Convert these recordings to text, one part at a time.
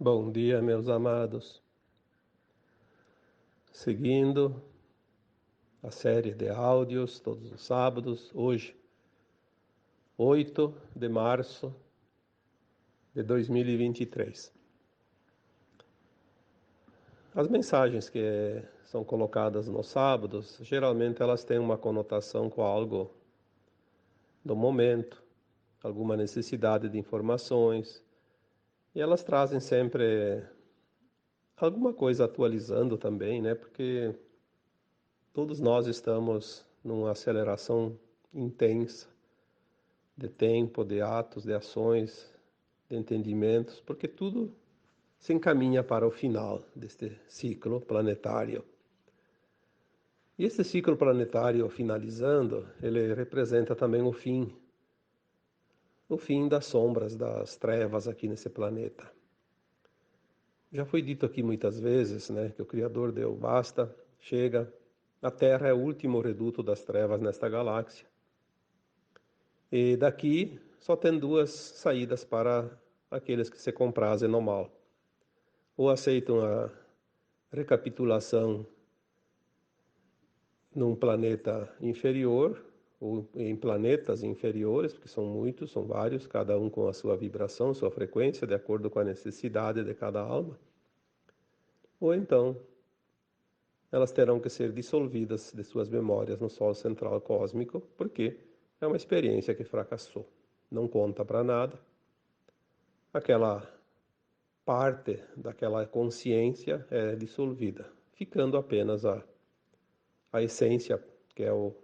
Bom dia, meus amados. Seguindo a série de áudios todos os sábados, hoje, 8 de março de 2023. As mensagens que são colocadas nos sábados, geralmente elas têm uma conotação com algo do momento, alguma necessidade de informações, e elas trazem sempre alguma coisa atualizando também, né? Porque todos nós estamos numa aceleração intensa de tempo, de atos, de ações, de entendimentos, porque tudo se encaminha para o final deste ciclo planetário. E esse ciclo planetário finalizando, ele representa também o fim das sombras, das trevas aqui nesse planeta. Já foi dito aqui muitas vezes, né, que o Criador deu basta, chega, a Terra é o último reduto das trevas nesta galáxia. E daqui só tem duas saídas para aqueles que se comprazem no mal. Ou aceitam a recapitulação num planeta inferior, ou em planetas inferiores, porque são muitos, são vários, cada um com a sua vibração, sua frequência, de acordo com a necessidade de cada alma. Ou então, elas terão que ser dissolvidas de suas memórias no Sol Central Cósmico, porque é uma experiência que fracassou. Não conta para nada. Aquela parte daquela consciência é dissolvida, ficando apenas a essência, que é o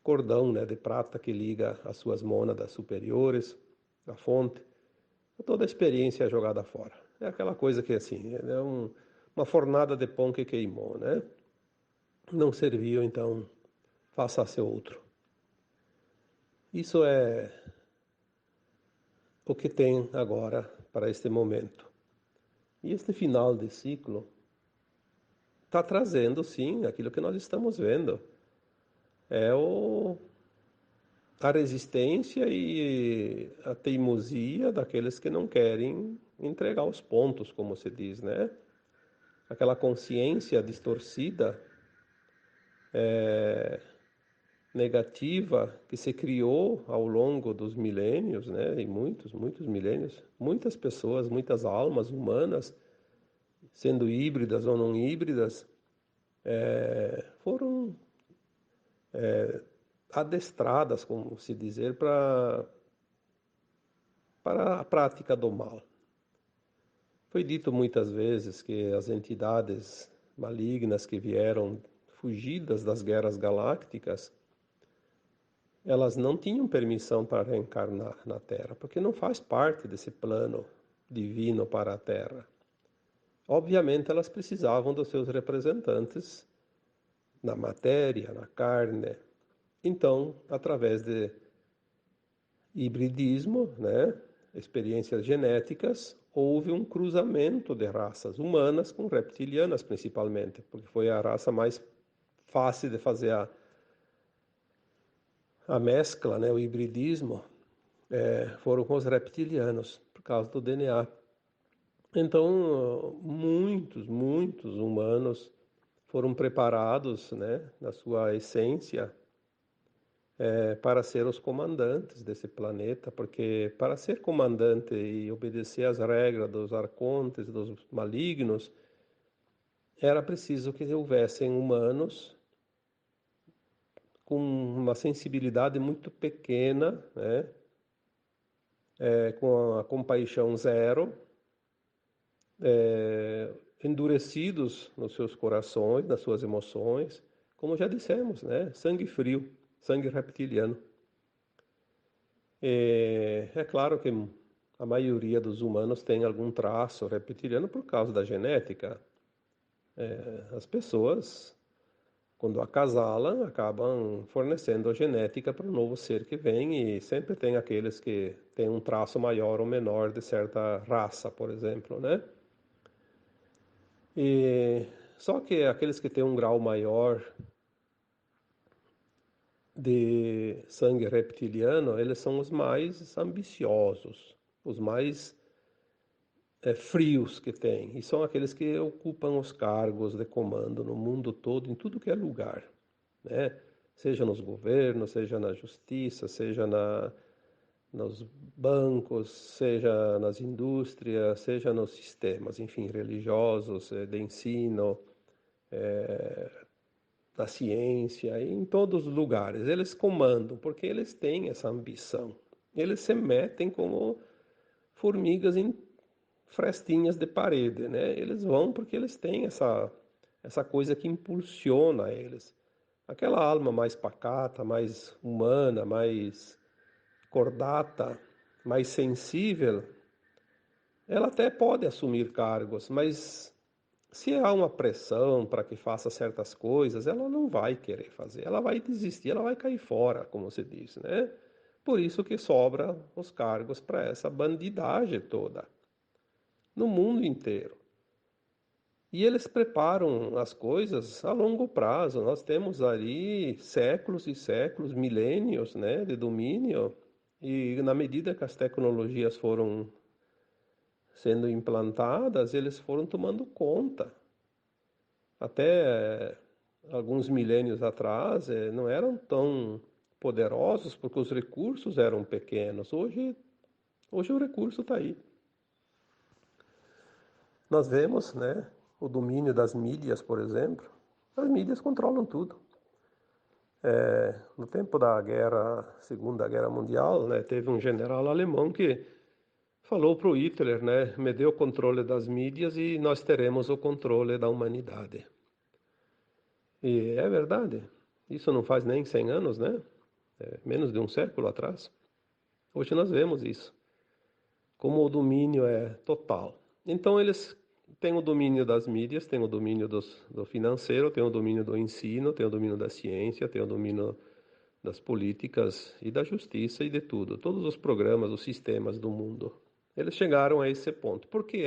cordão, né, de prata que liga as suas mônadas superiores, a fonte. Toda a experiência é jogada fora. É aquela coisa que, assim, é uma fornada de pão que queimou, né? Não serviu, então faça-se outro. Isso é o que tem agora para este momento. E este final de ciclo está trazendo, sim, aquilo que nós estamos vendo. É a resistência e a teimosia daqueles que não querem entregar os pontos, como se diz, né? Aquela consciência distorcida, negativa, que se criou ao longo dos milênios, né? E muitos milênios, muitas pessoas, muitas almas humanas, sendo híbridas ou não híbridas, foram adestradas, como se dizer, para a prática do mal. Foi dito muitas vezes que as entidades malignas que vieram fugidas das guerras galácticas, elas não tinham permissão para reencarnar na Terra, porque não faz parte desse plano divino para a Terra. Obviamente, elas precisavam dos seus representantes na matéria, na carne. Então, através de hibridismo, né, experiências genéticas, houve um cruzamento de raças humanas com reptilianas, principalmente, porque foi a raça mais fácil de fazer a mescla, né, o hibridismo, foram com os reptilianos, por causa do DNA. Então, muitos humanos foram preparados, né, na sua essência, para ser os comandantes desse planeta, porque para ser comandante e obedecer às regras dos arcontes, dos malignos, era preciso que houvessem humanos com uma sensibilidade muito pequena, né? Com a compaixão zero, endurecidos nos seus corações, nas suas emoções, como já dissemos, né? Sangue frio, sangue reptiliano. É claro que a maioria dos humanos tem algum traço reptiliano por causa da genética. As pessoas, quando acasalam, acabam fornecendo a genética para o novo ser que vem, e sempre tem aqueles que têm um traço maior ou menor de certa raça, por exemplo, né? E só que aqueles que têm um grau maior de sangue reptiliano, eles são os mais ambiciosos, os mais frios que tem, e são aqueles que ocupam os cargos de comando no mundo todo, em tudo que é lugar, né? Seja nos governos, seja na justiça, seja nos bancos, seja nas indústrias, seja nos sistemas, enfim, religiosos, de ensino, da ciência, em todos os lugares. Eles comandam porque eles têm essa ambição. Eles se metem como formigas em frestinhas de parede, né? Eles vão porque eles têm essa coisa que impulsiona eles. Aquela alma mais pacata, mais humana, mais cordata, mais sensível, ela até pode assumir cargos, mas se há uma pressão para que faça certas coisas, ela não vai querer fazer, ela vai desistir, ela vai cair fora, como se diz, né? Por isso que sobra os cargos para essa bandidagem toda, no mundo inteiro. E eles preparam as coisas a longo prazo. Nós temos ali séculos e séculos, milênios, né, de domínio. E na medida que as tecnologias foram sendo implantadas, eles foram tomando conta. Até alguns milênios atrás, não eram tão poderosos porque os recursos eram pequenos. Hoje o recurso está aí. Nós vemos, né, o domínio das mídias, por exemplo. As mídias controlam tudo. No tempo da Segunda Guerra Mundial, né, teve um general alemão que falou para o Hitler, né, me dê o controle das mídias e nós teremos o controle da humanidade. E é verdade. Isso não faz nem 100 anos, né? Menos de um século atrás. Hoje nós vemos isso, como o domínio é total. Então eles têm o domínio das mídias, têm o domínio do financeiro, têm o domínio do ensino, têm o domínio da ciência, têm o domínio das políticas e da justiça e de tudo. Todos os programas, os sistemas do mundo. Eles chegaram a esse ponto, porque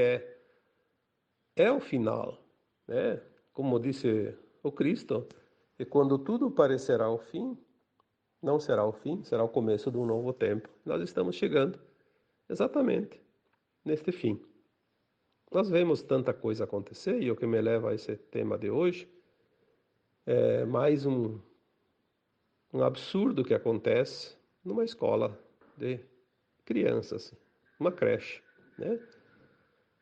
é o final, né? Como disse o Cristo, e quando tudo parecerá o fim, não será o fim, será o começo de um novo tempo. Nós estamos chegando exatamente neste fim. Nós vemos tanta coisa acontecer, e o que me leva a esse tema de hoje é mais um absurdo que acontece numa escola de crianças, uma creche, né?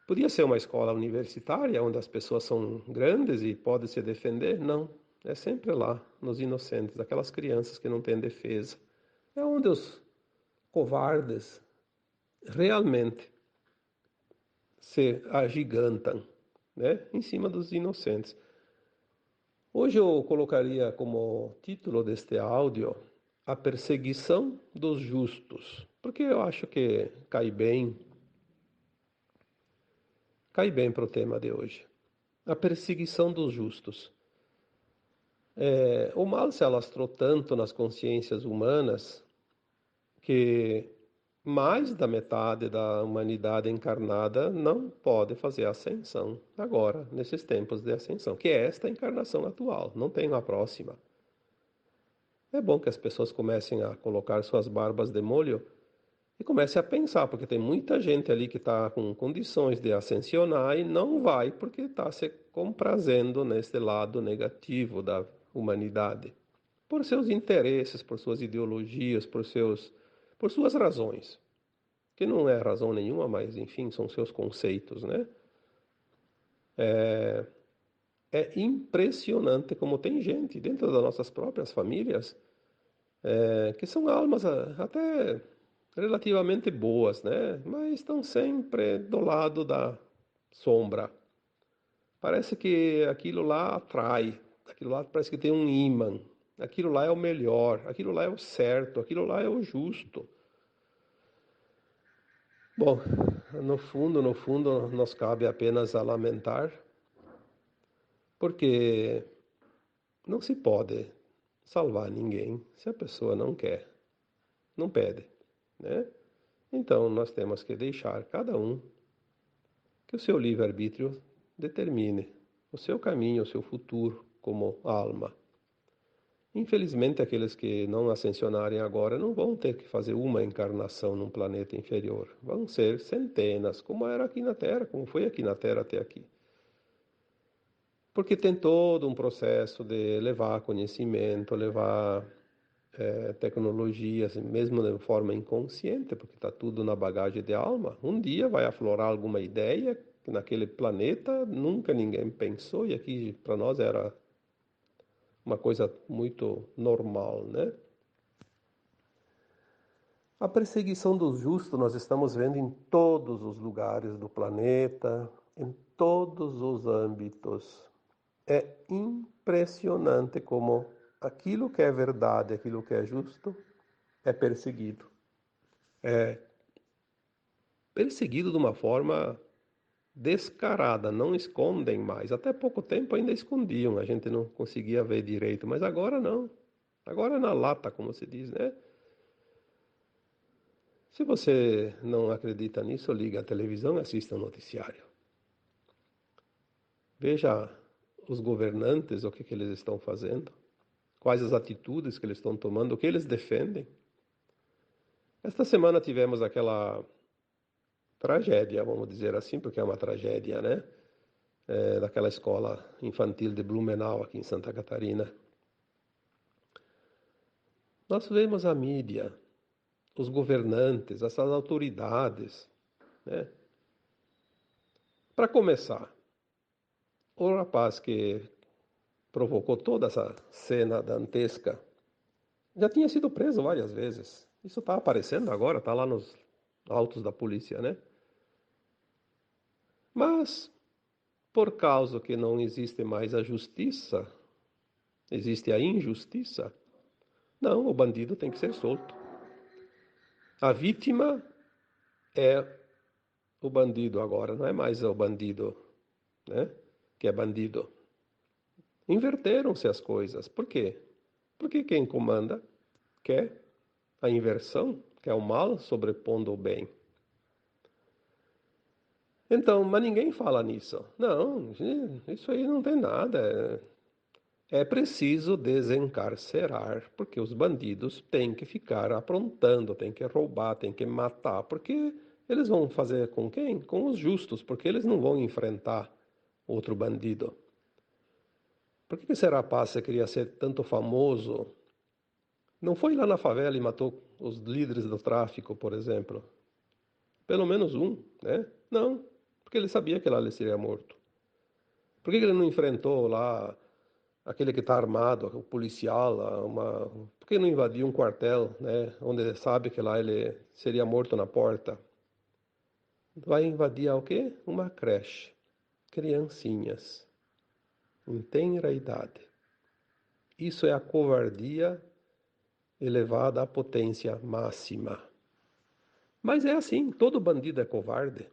Podia ser uma escola universitária, onde as pessoas são grandes e podem se defender? Não. É sempre lá, nos inocentes, aquelas crianças que não têm defesa. É onde os covardes realmente se agigantam, né? Em cima dos inocentes. Hoje eu colocaria como título deste áudio a perseguição dos justos, porque eu acho que cai bem para o tema de hoje. A perseguição dos justos. O mal se alastrou tanto nas consciências humanas que mais da metade da humanidade encarnada não pode fazer a ascensão agora, nesses tempos de ascensão, que é esta encarnação atual, não tem uma próxima. É bom que as pessoas comecem a colocar suas barbas de molho e comecem a pensar, porque tem muita gente ali que está com condições de ascensionar e não vai porque está se comprazendo nesse lado negativo da humanidade, por seus interesses, por suas ideologias, por suas razões, que não é razão nenhuma, mas enfim, são seus conceitos, né? É impressionante como tem gente dentro das nossas próprias famílias que são almas até relativamente boas, né? Mas estão sempre do lado da sombra. Parece que aquilo lá atrai, aquilo lá parece que tem um ímã, aquilo lá é o melhor, aquilo lá é o certo, aquilo lá é o justo. Bom, no fundo, nos cabe apenas a lamentar, porque não se pode salvar ninguém se a pessoa não quer, não pede, né? Então nós temos que deixar cada um que o seu livre-arbítrio determine o seu caminho, o seu futuro como alma. Infelizmente, aqueles que não ascensionarem agora não vão ter que fazer uma encarnação num planeta inferior. Vão ser centenas, como era aqui na Terra, como foi aqui na Terra até aqui. Porque tem todo um processo de levar conhecimento, levar tecnologia, assim, mesmo de forma inconsciente, porque está tudo na bagagem de alma. Um dia vai aflorar alguma ideia que naquele planeta nunca ninguém pensou, e aqui para nós era uma coisa muito normal, né? A perseguição dos justos nós estamos vendo em todos os lugares do planeta, em todos os âmbitos. É impressionante como aquilo que é verdade, aquilo que é justo, é perseguido. É perseguido de uma forma descarada, não escondem mais. Até pouco tempo ainda escondiam, a gente não conseguia ver direito, mas agora não. Agora é na lata, como se diz, né? Se você não acredita nisso, liga a televisão e assista o noticiário. Veja os governantes, o que eles estão fazendo, quais as atitudes que eles estão tomando, o que eles defendem. Esta semana tivemos aquela tragédia, vamos dizer assim, porque é uma tragédia, né? Daquela escola infantil de Blumenau, aqui em Santa Catarina. Nós vemos a mídia, os governantes, essas autoridades, né? Para começar, o rapaz que provocou toda essa cena dantesca já tinha sido preso várias vezes. Isso está aparecendo agora, está lá nos autos da polícia, né? Mas, por causa que não existe mais a justiça, existe a injustiça, não, o bandido tem que ser solto. A vítima é o bandido agora, não é mais o bandido, né? Que é bandido. Inverteram-se as coisas. Por quê? Porque quem comanda quer a inversão, quer o mal sobrepondo o bem. Então, mas ninguém fala nisso. Não, isso aí não tem nada. É preciso desencarcerar, porque os bandidos têm que ficar aprontando, têm que roubar, têm que matar, porque eles vão fazer com quem? Com os justos, porque eles não vão enfrentar outro bandido. Por que esse rapaz queria ser tanto famoso? Não foi lá na favela e matou os líderes do tráfico, por exemplo? Pelo menos um, né? Não, porque ele sabia que lá ele seria morto. Por que ele não enfrentou lá aquele que está armado, o policial, por que não invadiu um quartel, né? Onde ele sabe que lá ele seria morto na porta? Vai invadir o quê? Uma creche. Criancinhas, em tenra idade. Isso é a covardia elevada à potência máxima. Mas é assim, todo bandido é covarde.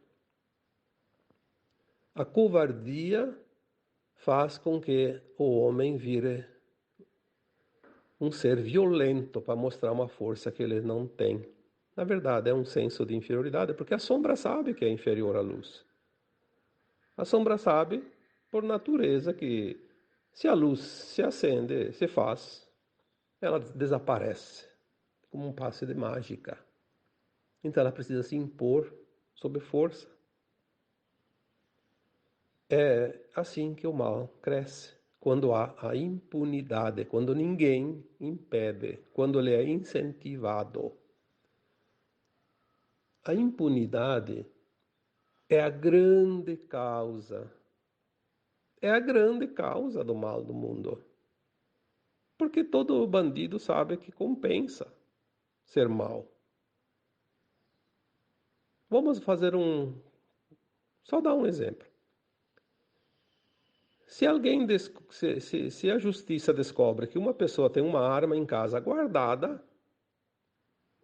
A covardia faz com que o homem vire um ser violento para mostrar uma força que ele não tem. Na verdade, é um senso de inferioridade, porque a sombra sabe que é inferior à luz. A sombra sabe, por natureza, que se a luz se acende, se faz, ela desaparece, como um passe de mágica. Então ela precisa se impor sob força. É assim que o mal cresce, quando há a impunidade, quando ninguém impede, quando ele é incentivado. A impunidade é a grande causa do mal do mundo. Porque todo bandido sabe que compensa ser mal. Vamos fazer só dar um exemplo. Se alguém, se a justiça descobre que uma pessoa tem uma arma em casa guardada,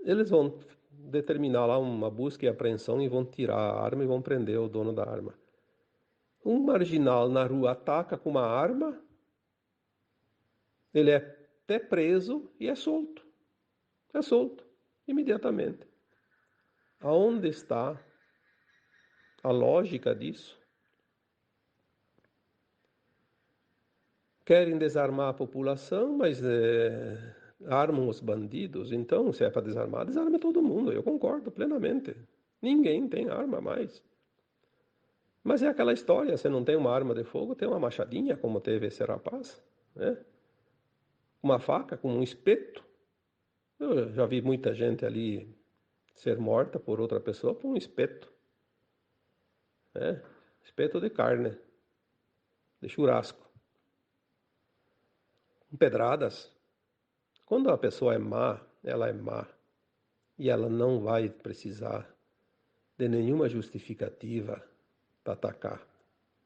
eles vão determinar lá uma busca e apreensão e vão tirar a arma e vão prender o dono da arma. Um marginal na rua ataca com uma arma, ele é até preso e é solto. É solto, imediatamente. Aonde está a lógica disso? Querem desarmar a população, mas armam os bandidos. Então, se é para desarmar, desarme todo mundo. Eu concordo plenamente. Ninguém tem arma mais. Mas é aquela história, você não tem uma arma de fogo, tem uma machadinha, como teve esse rapaz, né? Uma faca com um espeto. Eu já vi muita gente ali ser morta por outra pessoa por um espeto, né? Espeto de carne, de churrasco, com pedradas. Quando a pessoa é má, ela é má e ela não vai precisar de nenhuma justificativa para atacar.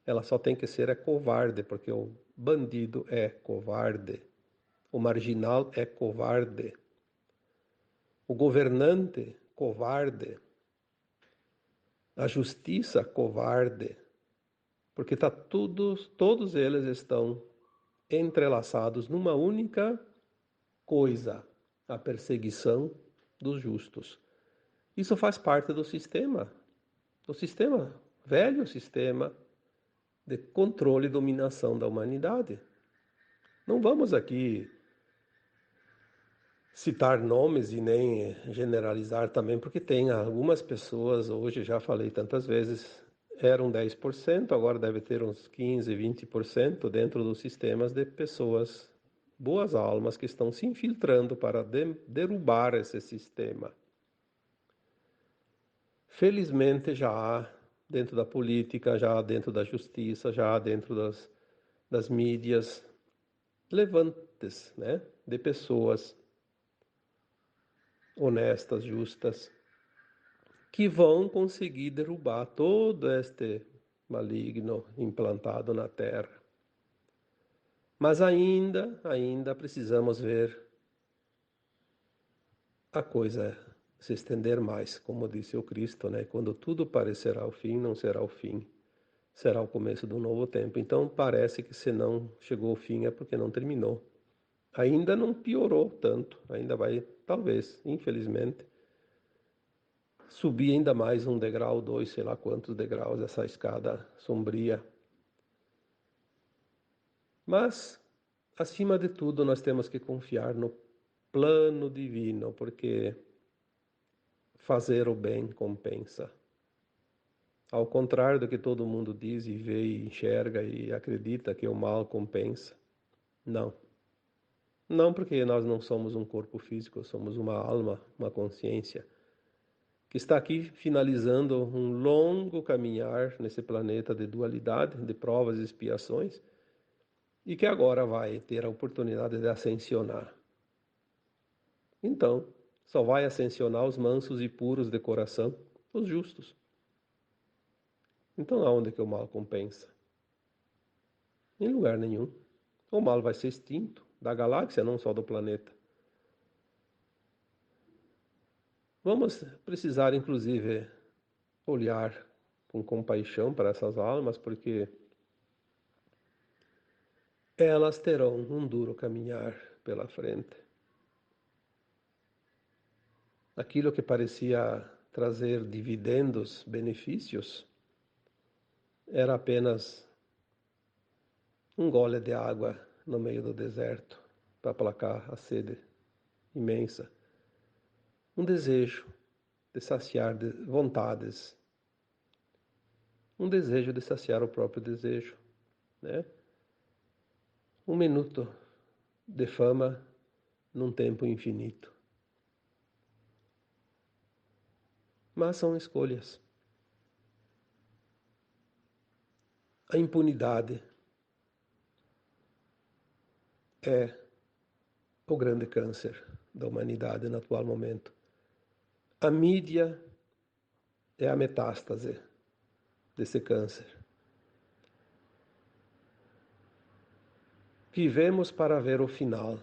Ela só tem que ser covarde, porque o bandido é covarde, o marginal é covarde, o governante covarde, a justiça covarde, porque todos eles estão entrelaçados numa única coisa, a perseguição dos justos. Isso faz parte do sistema, velho sistema de controle e dominação da humanidade. Não vamos aqui citar nomes e nem generalizar também, porque tem algumas pessoas, hoje já falei tantas vezes, eram 10%, agora deve ter uns 15, 20% dentro dos sistemas de pessoas, boas almas, que estão se infiltrando para derrubar esse sistema. Felizmente já há dentro da política, já há dentro da justiça, já há dentro das mídias, levantes, né, de pessoas honestas, justas, que vão conseguir derrubar todo este maligno implantado na Terra. Mas ainda precisamos ver a coisa se estender mais, como disse o Cristo, né? Quando tudo parecerá o fim, não será o fim, será o começo de um novo tempo. Então parece que se não chegou ao fim é porque não terminou. Ainda não piorou tanto, ainda vai, talvez, infelizmente, subir ainda mais um degrau, dois, sei lá quantos degraus, essa escada sombria. Mas, acima de tudo, nós temos que confiar no plano divino, porque fazer o bem compensa. Ao contrário do que todo mundo diz e vê e enxerga e acredita que o mal compensa. Não. Não, porque nós não somos um corpo físico, somos uma alma, uma consciência, que está aqui finalizando um longo caminhar nesse planeta de dualidade, de provas e expiações, e que agora vai ter a oportunidade de ascensionar. Então, só vai ascensionar os mansos e puros de coração, os justos. Então, aonde que o mal compensa? Em lugar nenhum. O mal vai ser extinto da galáxia, não só do planeta. Vamos precisar, inclusive, olhar com compaixão para essas almas, porque elas terão um duro caminhar pela frente. Aquilo que parecia trazer dividendos, benefícios, era apenas um gole de água no meio do deserto para aplacar a sede imensa. Um desejo de saciar vontades, um desejo de saciar o próprio desejo, né? Um minuto de fama num tempo infinito. Mas são escolhas. A impunidade é o grande câncer da humanidade no atual momento. A mídia é a metástase desse câncer. Vivemos para ver o final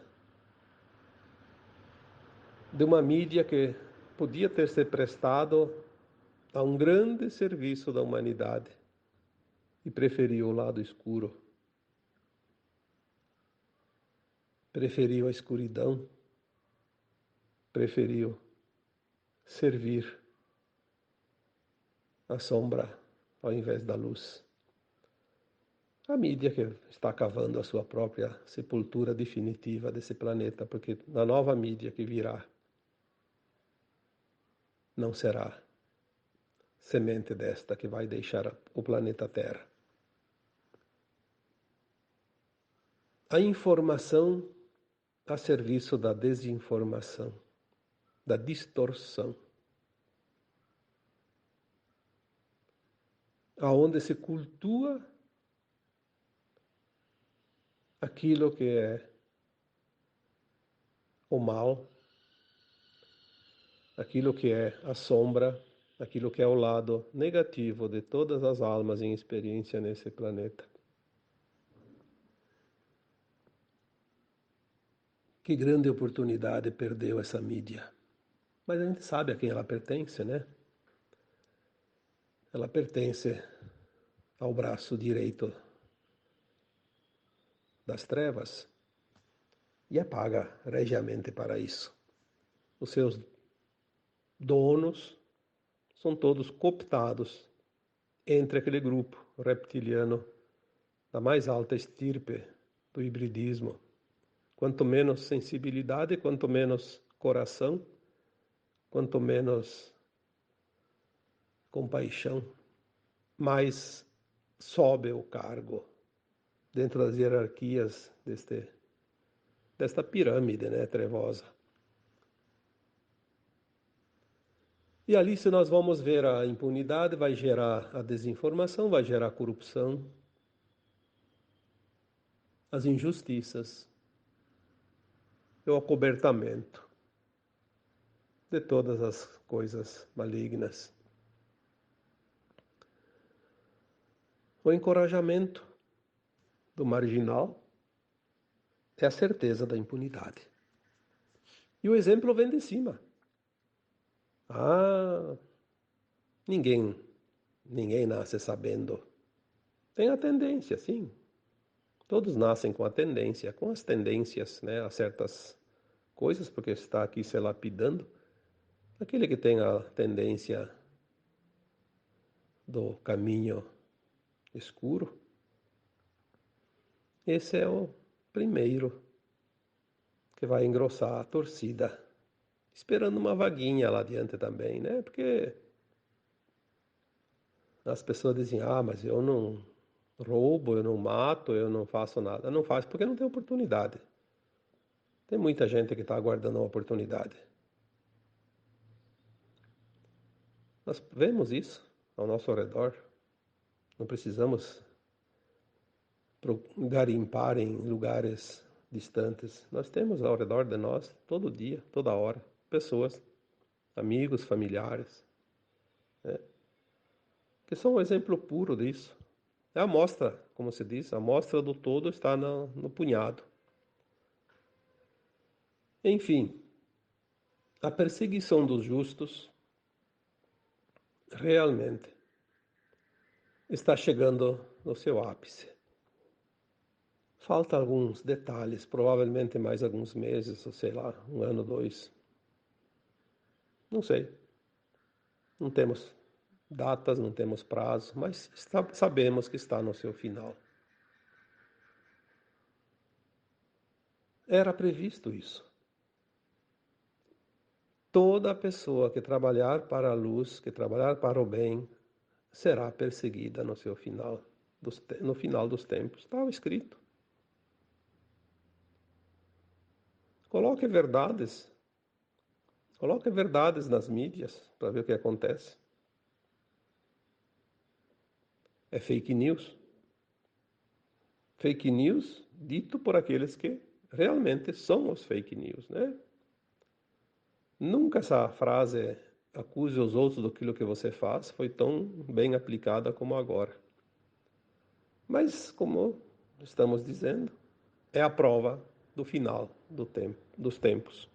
de uma mídia que podia ter se prestado a um grande serviço da humanidade e preferiu o lado escuro, preferiu a escuridão, preferiu servir a sombra ao invés da luz. a mídia que está cavando a sua própria sepultura definitiva desse planeta, porque na nova mídia que virá não será semente desta que vai deixar o planeta Terra. A informação a serviço da desinformação, da distorção, aonde se cultua aquilo que é o mal, aquilo que é a sombra, aquilo que é o lado negativo de todas as almas em experiência nesse planeta. Que grande oportunidade perdeu essa mídia. Mas a gente sabe a quem ela pertence, né? Ela pertence ao braço direito das trevas e é paga regiamente para isso. Os seus donos são todos cooptados entre aquele grupo reptiliano da mais alta estirpe do hibridismo. Quanto menos sensibilidade, quanto menos coração, quanto menos compaixão, mais sobe o cargo dentro das hierarquias desta pirâmide, né, trevosa. E ali, se nós vamos ver a impunidade, vai gerar a desinformação, vai gerar a corrupção, as injustiças, o acobertamento de todas as coisas malignas. O encorajamento do marginal é a certeza da impunidade. E o exemplo vem de cima. Ah, ninguém nasce sabendo. Tem a tendência, sim. Todos nascem com a tendência, com as tendências, né, a certas coisas, porque está aqui se lapidando. Aquele que tem a tendência do caminho escuro, esse é o primeiro que vai engrossar a torcida, esperando uma vaguinha lá adiante também, né? Porque as pessoas dizem, mas eu não roubo, eu não mato, eu não faço nada. Não faz porque não tem oportunidade. Tem muita gente que está aguardando uma oportunidade. Nós vemos isso ao nosso redor. Não precisamos garimpar em lugares distantes. Nós temos ao redor de nós, todo dia, toda hora, pessoas, amigos, familiares, né, que são um exemplo puro disso. É a amostra, como se diz, a amostra do todo está no punhado. Enfim, a perseguição dos justos realmente está chegando no seu ápice. Falta alguns detalhes, provavelmente mais alguns meses, ou sei lá, um ano, dois. Não sei. Não temos datas, não temos prazo, mas sabemos que está no seu final. Era previsto isso. Toda pessoa que trabalhar para a luz, que trabalhar para o bem, será perseguida no seu final, no final dos tempos. Estava escrito. Coloque verdades. Coloque verdades nas mídias para ver o que acontece. É fake news. Fake news dito por aqueles que realmente são os fake news, né? Nunca essa frase acuse os outros daquilo que você faz foi tão bem aplicada como agora. Mas, como estamos dizendo, é a prova do final dos tempos.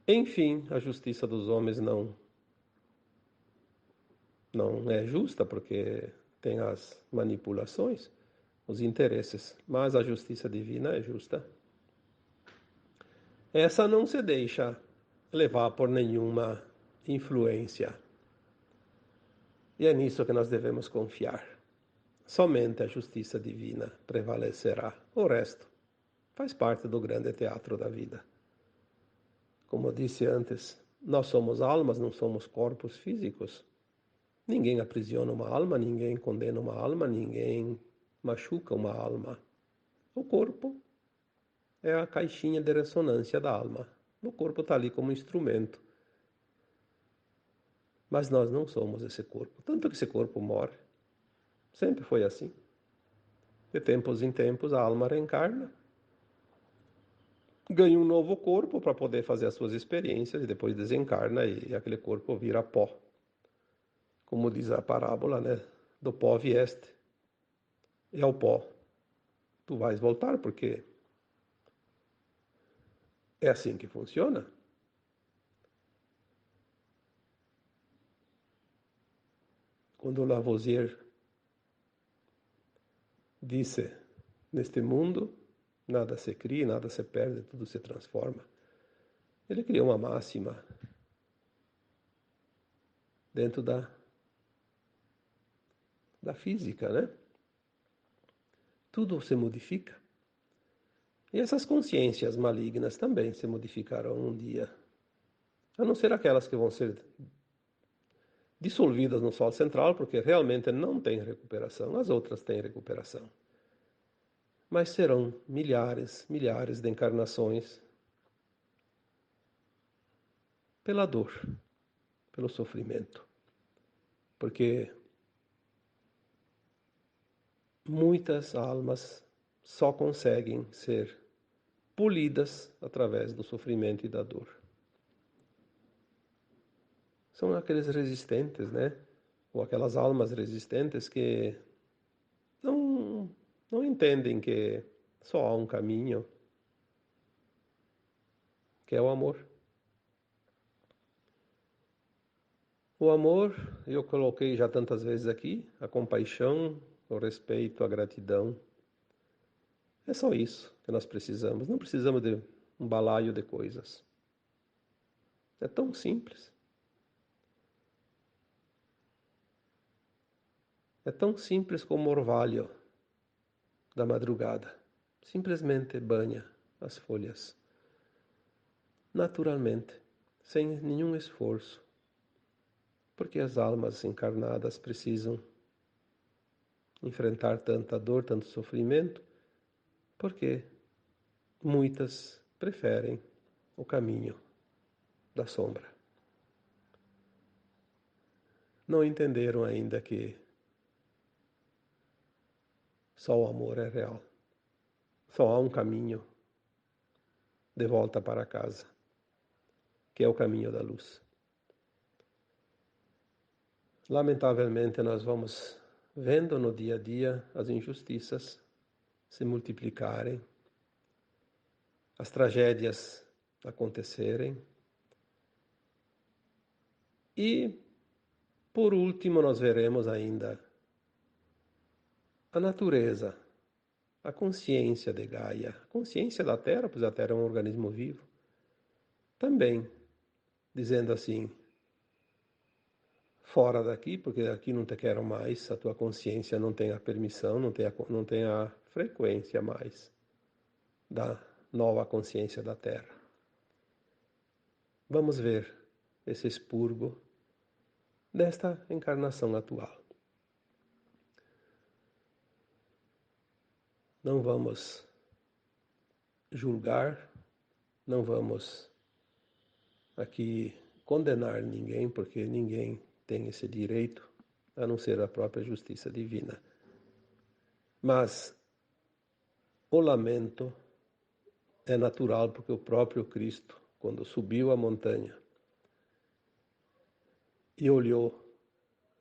Enfim, a justiça dos homens não é justa, porque tem as manipulações, os interesses, mas a justiça divina é justa. Essa não se deixa levar por nenhuma influência E é nisso que nós devemos confiar. Somente a justiça divina prevalecerá. O resto faz parte do grande teatro da vida. Como disse antes, nós somos almas, não somos corpos físicos. Ninguém aprisiona uma alma, ninguém condena uma alma, ninguém machuca uma alma. O corpo é a caixinha de ressonância da alma. O corpo está ali como instrumento. Mas nós não somos esse corpo. Tanto que esse corpo morre. Sempre foi assim. De tempos em tempos a alma reencarna, ganha um novo corpo para poder fazer as suas experiências e depois desencarna e aquele corpo vira pó. Como diz a parábola, né? Do pó vieste. E ao pó tu vais voltar, porque é assim que funciona. Quando Lavoisier disse, neste mundo, nada se cria, nada se perde, tudo se transforma. Ele criou uma máxima dentro da física, né? Tudo se modifica. E essas consciências malignas também se modificarão um dia. A não ser aquelas que vão ser dissolvidas no Sol central, porque realmente não tem recuperação. As outras têm recuperação. Mas serão milhares, milhares de encarnações pela dor, pelo sofrimento. Porque muitas almas só conseguem ser polidas através do sofrimento e da dor. São aqueles resistentes, né? Ou aquelas almas resistentes que não entendem que só há um caminho, que é o amor. O amor, eu coloquei já tantas vezes aqui, a compaixão, o respeito, a gratidão. É só isso que nós precisamos. Não precisamos de um balaio de coisas. É tão simples. É tão simples como o orvalho da madrugada. Simplesmente banha as folhas. Naturalmente, sem nenhum esforço. Porque as almas encarnadas precisam enfrentar tanta dor, tanto sofrimento, porque muitas preferem o caminho da sombra. Não entenderam ainda que só o amor é real. Só há um caminho de volta para casa, que é o caminho da luz. Lamentavelmente, nós vamos vendo no dia a dia as injustiças se multiplicarem, as tragédias acontecerem e, por último, nós veremos ainda a natureza, a consciência de Gaia, a consciência da Terra, pois a Terra é um organismo vivo, também dizendo assim: fora daqui, porque aqui não te quero mais, a tua consciência não tem a permissão, não tem a frequência mais da nova consciência da Terra. Vamos ver esse expurgo desta encarnação atual. Não vamos julgar, não vamos aqui condenar ninguém, porque ninguém tem esse direito, a não ser a própria justiça divina. Mas o lamento é natural, porque o próprio Cristo, quando subiu a montanha e olhou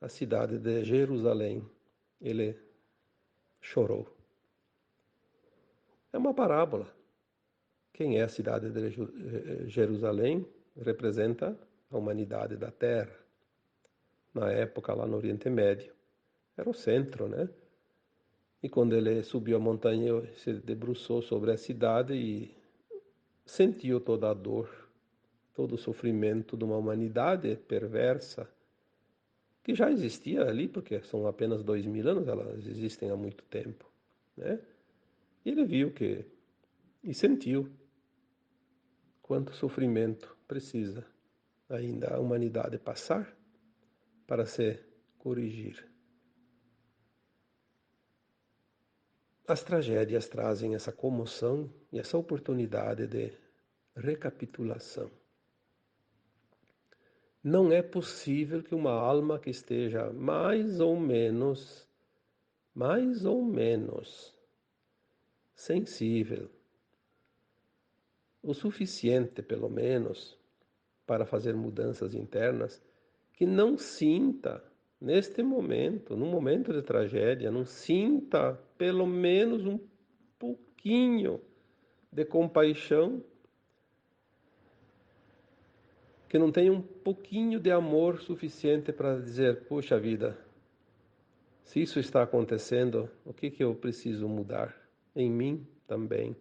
a cidade de Jerusalém, ele chorou. É uma parábola. Quem é a cidade de Jerusalém? Representa a humanidade da Terra. Na época, lá no Oriente Médio, era o centro, né? E quando ele subiu a montanha, se debruçou sobre a cidade e sentiu toda a dor, todo o sofrimento de uma humanidade perversa, que já existia ali, porque são apenas 2000 anos, elas existem há muito tempo, né? E ele viu e sentiu quanto sofrimento precisa ainda a humanidade passar para se corrigir. As tragédias trazem essa comoção e essa oportunidade de recapitulação. Não é possível que uma alma que esteja mais ou menos sensível, o suficiente pelo menos para fazer mudanças internas, que não sinta neste momento, num momento de tragédia, não sinta pelo menos um pouquinho de compaixão, que não tenha um pouquinho de amor suficiente para dizer, puxa vida, se isso está acontecendo, o que eu preciso mudar? Em mim também.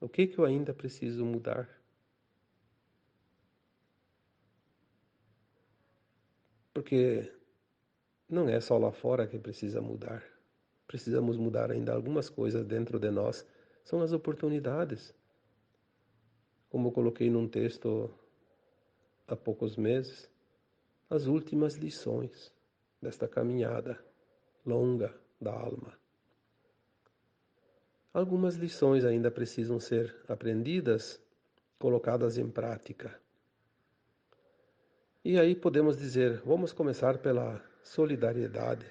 O que eu ainda preciso mudar? Porque não é só lá fora que precisa mudar. Precisamos mudar ainda algumas coisas dentro de nós. São as oportunidades. Como eu coloquei num texto há poucos meses, as últimas lições desta caminhada longa da alma. Algumas lições ainda precisam ser aprendidas, colocadas em prática. E aí podemos dizer, vamos começar pela solidariedade,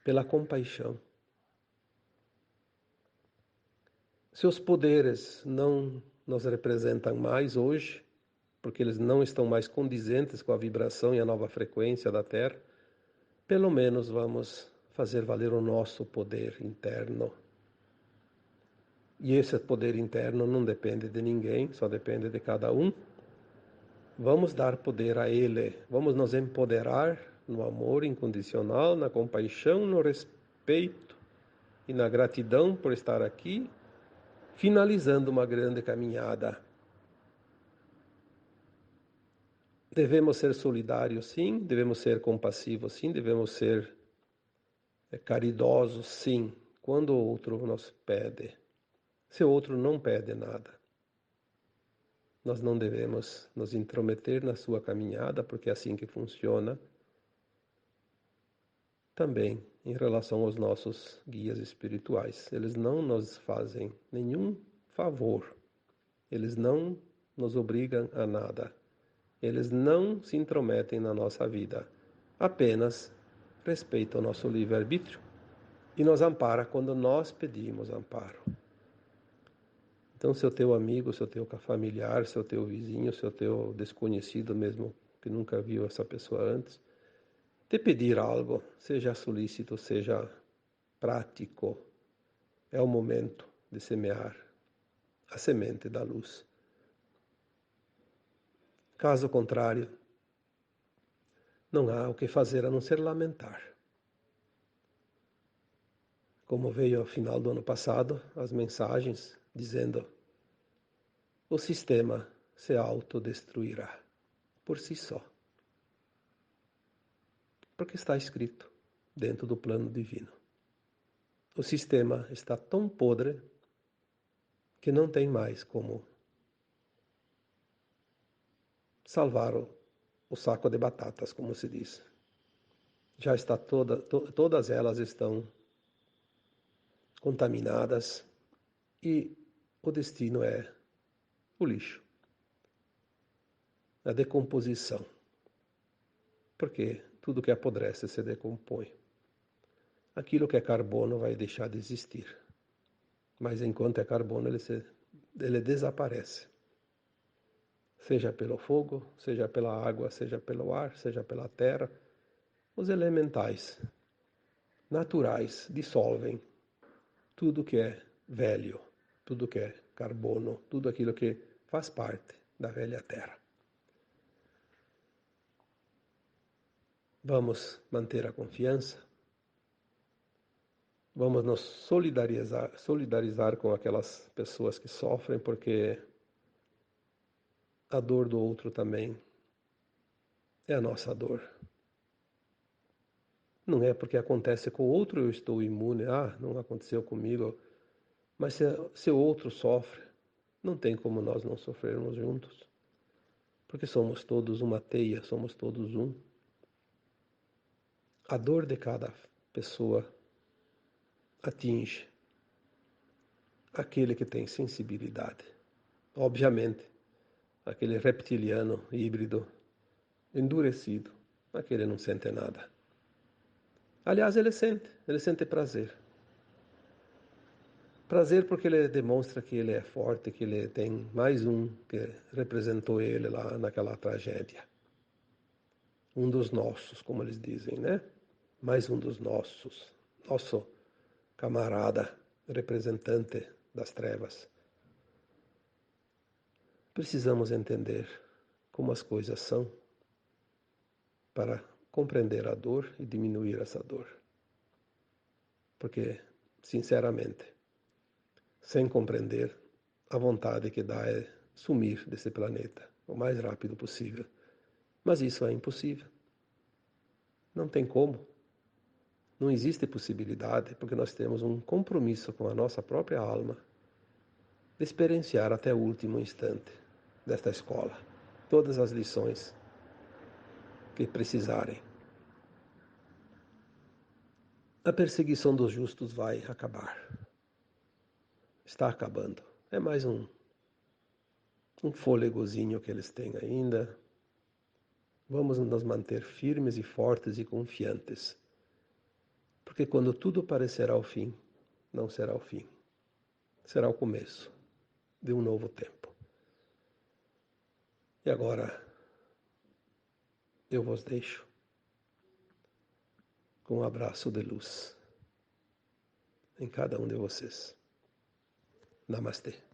pela compaixão. Se os poderes não nos representam mais hoje, porque eles não estão mais condizentes com a vibração e a nova frequência da Terra, pelo menos vamos fazer valer o nosso poder interno. E esse poder interno não depende de ninguém, só depende de cada um. Vamos dar poder a ele, vamos nos empoderar no amor incondicional, na compaixão, no respeito e na gratidão por estar aqui, finalizando uma grande caminhada. Devemos ser solidários, sim, devemos ser compassivos, sim, devemos ser caridosos, sim, quando o outro nos pede. Se o outro não pede nada, nós não devemos nos intrometer na sua caminhada, porque é assim que funciona. Também em relação aos nossos guias espirituais. Eles não nos fazem nenhum favor. Eles não nos obrigam a nada. Eles não se intrometem na nossa vida. Apenas respeitam o nosso livre-arbítrio e nos ampara quando nós pedimos amparo. Então, se o teu amigo, se o teu familiar, se o teu vizinho, se o teu desconhecido mesmo, que nunca viu essa pessoa antes, te pedir algo, seja solícito, seja prático, é o momento de semear a semente da luz. Caso contrário, não há o que fazer a não ser lamentar. Como veio ao final do ano passado, as mensagens dizendo: o sistema se autodestruirá por si só. Porque está escrito dentro do plano divino. O sistema está tão podre que não tem mais como salvar o saco de batatas, como se diz. Já está todas elas estão contaminadas e o destino é o lixo, a decomposição, porque tudo que apodrece se decompõe. Aquilo que é carbono vai deixar de existir, mas enquanto é carbono ele desaparece, seja pelo fogo, seja pela água, seja pelo ar, seja pela terra. Os elementais naturais dissolvem tudo que é velho, tudo que é carbono, tudo aquilo que faz parte da velha terra. Vamos manter a confiança, vamos nos solidarizar com aquelas pessoas que sofrem, porque a dor do outro também é a nossa dor. Não é porque acontece com o outro eu estou imune, não aconteceu comigo, mas se o outro sofre, não tem como nós não sofrermos juntos, porque somos todos uma teia, somos todos um. A dor de cada pessoa atinge aquele que tem sensibilidade. Obviamente, aquele reptiliano híbrido, endurecido, aquele não sente nada. Aliás, ele sente prazer. Prazer porque ele demonstra que ele é forte, que ele tem mais um que representou ele lá naquela tragédia. Um dos nossos, como eles dizem, né? Mais um dos nossos. Nosso camarada, representante das trevas. Precisamos entender como as coisas são para compreender a dor e diminuir essa dor. Porque, sinceramente, sem compreender, a vontade que dá é sumir desse planeta o mais rápido possível. Mas isso é impossível. Não tem como. Não existe possibilidade, porque nós temos um compromisso com a nossa própria alma de experienciar até o último instante desta escola todas as lições que precisarem. A perseguição dos justos vai acabar. Está acabando. É mais um fôlegozinho que eles têm ainda. Vamos nos manter firmes e fortes e confiantes. Porque quando tudo parecerá o fim, não será o fim. Será o começo de um novo tempo. E agora eu vos deixo com um abraço de luz em cada um de vocês. Namastê.